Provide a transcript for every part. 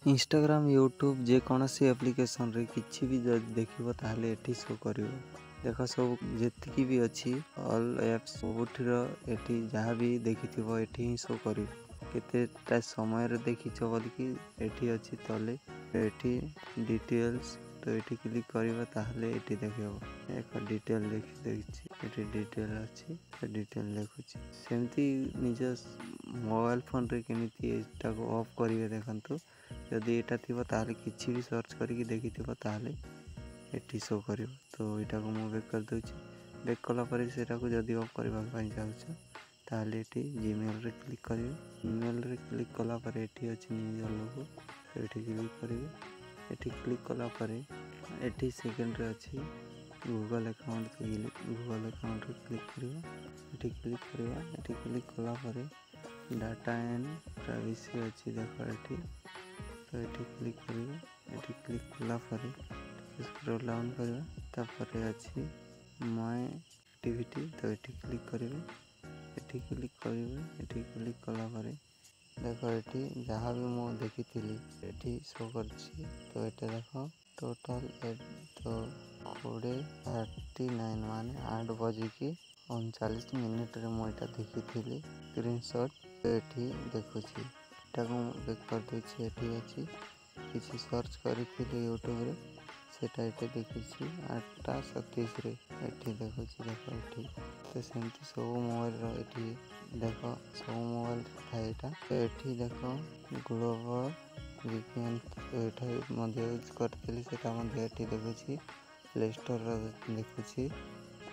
Instagram YouTube जेकोसी application रे किसी भी देखिबो ताहले एठी शो करिवो। देख सब जेतिकी भी अच्छी ऑल एप्स सबुठीर एठी जहाँ भी देखिथिबो एठी ही शो करिवो। केतेटा समय रे देखिछो बोलिकी एठी अच्छी तले एठी डिटेल्स तो एठी क्लिक करिवो ताहले एठी देखिबो। एक डिटेल देखिछि एठी डिटेल अच्छी डिटेल देखुछि। सेमती निज मोबाइल फोन रे केमिति एटा को ऑफ करिवे देखंतु। जदि एटा थिबो ताहले किछि भी सर्च करिकि देखिथिबो ताहले एठी शो करिवो। तो एटा को मु बैक कर दोछि। बैक कला परे सेटा को जदि ऑफ करबा पई चाहछो ताहले एठी जीमेल रे क्लिक करिवे। जीमेल रे क्लिक कला परे एठी अछि निज लोगो एठी क्लिक करिवे। एठी क्लिक कला परे एठी सेकंड रे अछि गूगल अकाउंट गूगल अकाउंट रे क्लिक करिवे। एठी क्लिक करिवा। एठी क्लिक कला परे डाटा एंड प्राइवेसी अछि देखो एठी तो एठी क्लिक करिवे। एठी क्लिक कला परे स्क्रॉल डाउन करिवे तापरे अछि माय एक्टिविटी तो एठी क्लिक करिवे। एठी क्लिक करिवे। एठी क्लिक कला परे देखो एठी जहाँ भी मु देखिथिली एठी शो करछि। तो एटा देखो टोटल तो कोडे 39 माने 8 बजे की 39 मिनिट रे मु एटा देखिथिली स्क्रीनशॉट एठी देखुछि। एटा को बैक कर दोछि। एठी अछि किछि सर्च करिथिली यूट्यूब रे सेटा एठी देखिछि 8:37 रे एठी देखुछि। देखो एठी तो सेमती सब मोबाइल रो एठी देखो सब मोबाइल था एटा एठी देखो ग्लोबल वीकेंड एठा मध्ये यूज करथिली सेटा मध्ये एठी देखुछि। प्ले स्टोर रो देखुछि।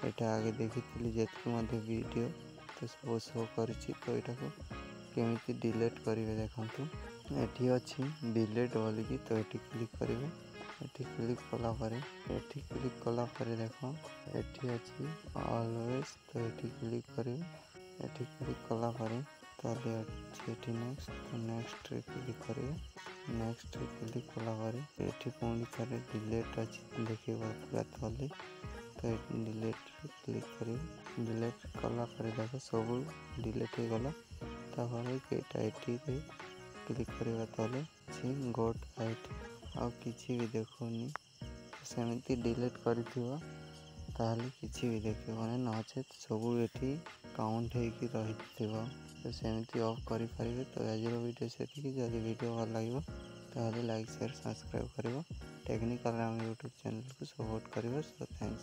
एटा आगे देखिथिली जेतके मध्ये वीडियो तो सब शो करछि। तो एटा को केमिति डिलीट करिवे देखंतु। एठी अछि डिलीट बोलिकी तो एठी क्लिक करिवे। एठी क्लिक कला परे एठी क्लिक कला परे देखो एठी अछि ऑलवेज तो एठी क्लिक करिवे। एठी क्लिक कला परे ताले अछि एठी नेक्स्ट तो नेक्स्ट रे क्लिक करिवे। नेक्स्ट रे क्लिक कला परे एठी पुणी थरे डिलीट अछि देखिबा पूरा तले तो एठी डिलीट रे क्लिक करिवे। डिलीट कला परे देखो सब डिलीट हो गला तापरे केटा एठी रे क्लिक करिवा तले छी गोट आईटी आ किछि भी देखोनी सेमिति डिलीट करिथिबा ताहले किछि भी देखिबोनी नचे सब एठी काउंट हेकी रहिथिबा। तो सेमिति ऑफ करि परिबे। तो आज रो वीडियो सेतिकी जदि वीडियो भल लागिबो ताहले लाइक शेयर सब्सक्राइब करिवो। टेक्निकल राम यूट्यूब चैनल को सपोर्ट करिवो। So thanks.